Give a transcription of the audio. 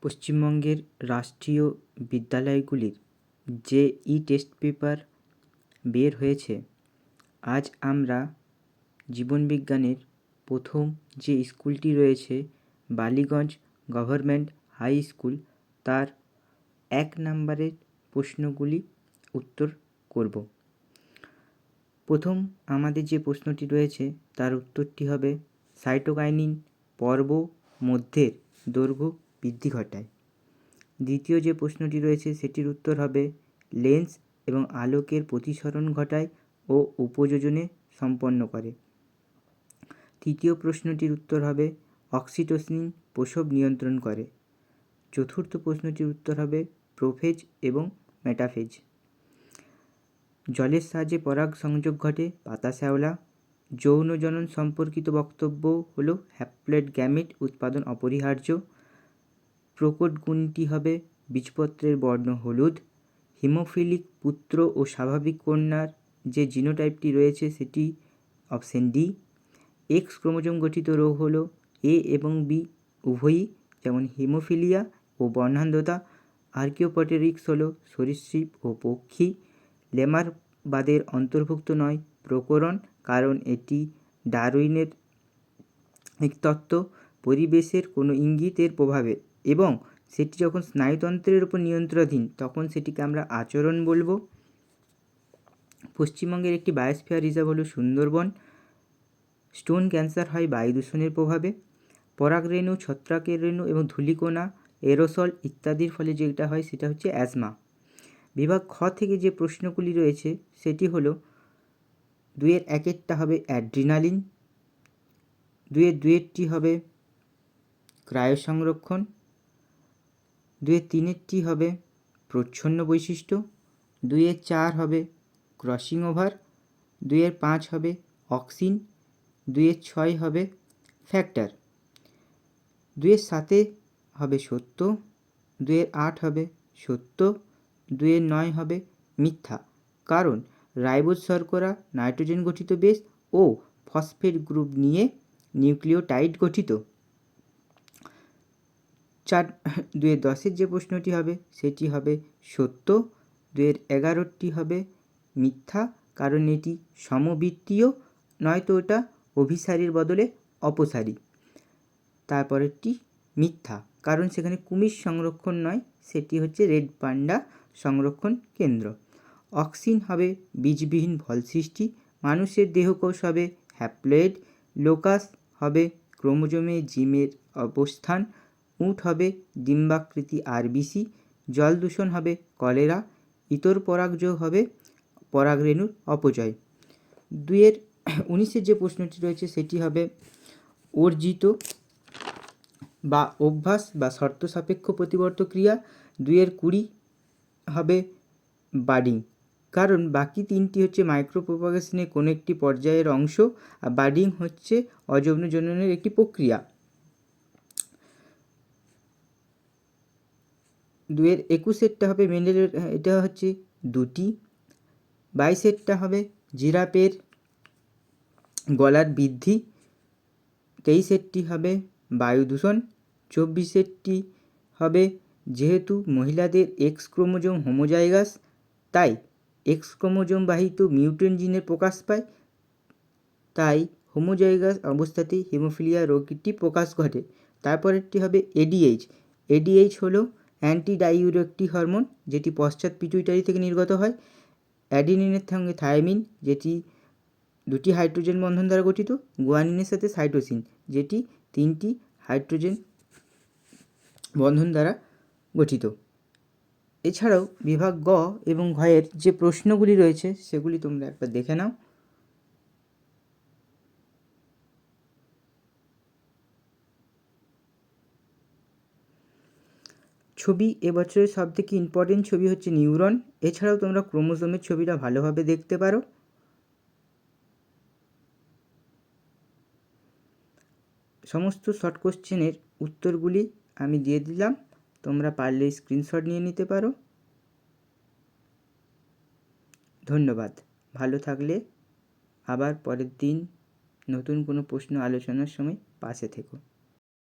পশ্চিমবঙ্গের রাষ্ট্রীয় বিদ্যালয়গুলির যে টেস্ট পেপার বের হয়েছে, আজ আমরা জীবনবিজ্ঞানের প্রথম যে স্কুলটি রয়েছে বালিগঞ্জ গভর্নমেন্ট হাই স্কুল, তার 1 নম্বরের প্রশ্নগুলি উত্তর করব। প্রথম আমাদের যে প্রশ্নটি রয়েছে তার উত্তরটি হবে সাইটোকাইনিন পর্ব মধ্যের দৈর্ঘ্য বৃদ্ধি ঘটায়। দ্বিতীয় যে প্রশ্নটি রয়েছে সেটির উত্তর হবে লেন্স এবং আলোকের প্রতিসরণ ঘটায় ও উপযোজনে সম্পন্ন করে। তৃতীয় প্রশ্নটির উত্তর হবে অক্সিটোসিন প্রসব নিয়ন্ত্রণ করে। চতুর্থ প্রশ্নটির উত্তর হবে প্রোফেজ এবং মেটাফেজ। জলের সাহায্যে পরাগ সংযোগ ঘটে পাতা শ্যাওলা। যৌন জনন সম্পর্কিত বক্তব্য হলো হ্যাপ্লয়েড গ্যামেট উৎপাদন অপরিহার্য। প্রকট গুণটি হবে বীজপত্রের বর্ণ হলুদ। হিমোফিলিক পুত্র ও স্বাভাবিক কন্যার যে জিনোটাইপটি রয়েছে সেটি অপশন ডি। এক্স ক্রোমোজোম গঠিত রোগ হলো এ এবং বি উভয়ই, যেমন হিমোফিলিয়া ও বর্ণান্ধতা। আর্কিওপটেরিক্স হলো সরীসৃপ ও পক্ষী। লেমারবাদের অন্তর্ভুক্ত নয় প্রকরণ, কারণ এটি ডারউইনের তত্ত্ব। পরিবেশের কোনো ইঙ্গিতের প্রভাবে এবং সেটি যখন স্নায়ুতন্ত্রের উপর নিয়ন্ত্রণাধীন তখন সেটিকে আমরা আচরণ বলবো। পশ্চিমবঙ্গের একটি বায়োস্ফিয়ার রিজার্ভ হলো সুন্দরবন। স্টোন ক্যান্সার হয় বায়ু দূষণের প্রভাবে। পরাগরেণু, ছত্রাকের রেণু এবং ধূলিকণা, এরোসল ইত্যাদির ফলে যেটা হয় সেটা হচ্ছে অ্যাজমা। বিভাগ খ থেকে যে প্রশ্নগুলি রয়েছে সেটি হলো 2-এর 1-এরটা হবে অ্যাড্রিনালিন, 2-এর 2-এরটি হবে ক্রায়ো সংরক্ষণ, 2-এর 3-এরটি হবে প্রচ্ছন্ন বৈশিষ্ট্য, 2-এর 4 হবে ক্রসিং ওভার, 2-এর 5 হবে অক্সিন, 2-এর 6 হবে ফ্যাক্টর, 2-এর 7 হবে সত্য, 2-এর 8 হবে সত্য, 2-এর 9 হবে মিথ্যা, কারণ রাইবোজ শর্করা নাইট্রোজেন গঠিত বেস ও ফসফেট গ্রুপ নিয়ে নিউক্লিওটাইড গঠিত। 2-এর 10-এর যে প্রশ্নটি হবে সেটি হবে সত্য, 2-এর 11টি হবে মিথ্যা, কারণ এটি সমবৃত্তীয়, নয়তো ওটা অভিসারীর বদলে অপসারী। তারপরেরটি মিথ্যা, কারণ সেখানে কুমির সংরক্ষণ নয়, সেটি হচ্ছে রেড পান্ডা সংরক্ষণ কেন্দ্র। অক্সিন হবে বীজবিহীন ফল সৃষ্টি। মানুষের দেহকোষ হবে হ্যাপ্লয়েড। লোকাস হবে ক্রোমোজোমে জিমের অবস্থান। উট হবে ডিম্বাকৃতি আরবিসি। জল দূষণ হবে কলেরা। ইতর পরাগযোগ হবে পরাগরেণুর অপচয়। 2-এর 19-এর যে প্রশ্নটি রয়েছে সেটি হবে অর্জিত বা অভ্যাস বা শর্ত সাপেক্ষ প্রতিবর্ত ক্রিয়া। 2-এর 20 হবে বাডিং, কারণ বাকি 3টি হচ্ছে মাইক্রো প্রোপাগেশনের কোনো একটি পর্যায়ের অংশ, আর বাডিং হচ্ছে অযৌন জননের একটি প্রক্রিয়া। 2-এর 21-এরটা হবে মেন্ডেলের, এটা হচ্ছে 2টি। 22-এরটা হবে জিরাফের গলার বৃদ্ধি। 23-এরটি হবে বায়ু দূষণ। 24-এরটি হবে যেহেতু মহিলাদের এক্স ক্রোমোজোম হোমোজাইগাস, তাই এক্স ক্রোমোজোম বাহিত মিউটেন্ট জিনের প্রকাশ পায়, তাই হোমোজাইগাস অবস্থাতেই হিমোফিলিয়া রোগটি প্রকাশ ঘটে। তারপরেরটি হবে এডিএইচ। এডিএইচ হলো অ্যান্টি ডাইউরেটিক হরমোন, যেটি পশ্চাৎ পিটুইটারি থেকে নির্গত হয়। অ্যাডিনিনের সঙ্গে থায়ামিন, যেটি 2টি হাইড্রোজেন বন্ধন দ্বারা গঠিত। গুয়ানিনের সাথে সাইটোসিন, যেটি 3টি হাইড্রোজেন বন্ধন দ্বারা গঠিত। এছাড়াও বিভাগ গ এবং ঘয়ের যে প্রশ্নগুলি রয়েছে সেগুলি তোমরা একবার দেখে নাও। ছবি এবছরের সবথেকে ইম্পর্টেন্ট ছবি হচ্ছে নিউরন। এছাড়াও তোমরা ক্রোমোজোমের ছবিটা ভালোভাবে দেখতে পারো। সমস্ত শর্ট কোশ্চেনের উত্তরগুলি আমি দিয়ে দিলাম, তোমরা পারলে স্ক্রিনশট নিয়ে নিতে পারো। ধন্যবাদ। ভালো থাকলে আবার পরের দিন নতুন কোনো প্রশ্ন আলোচনার সময় পাশে থেকো।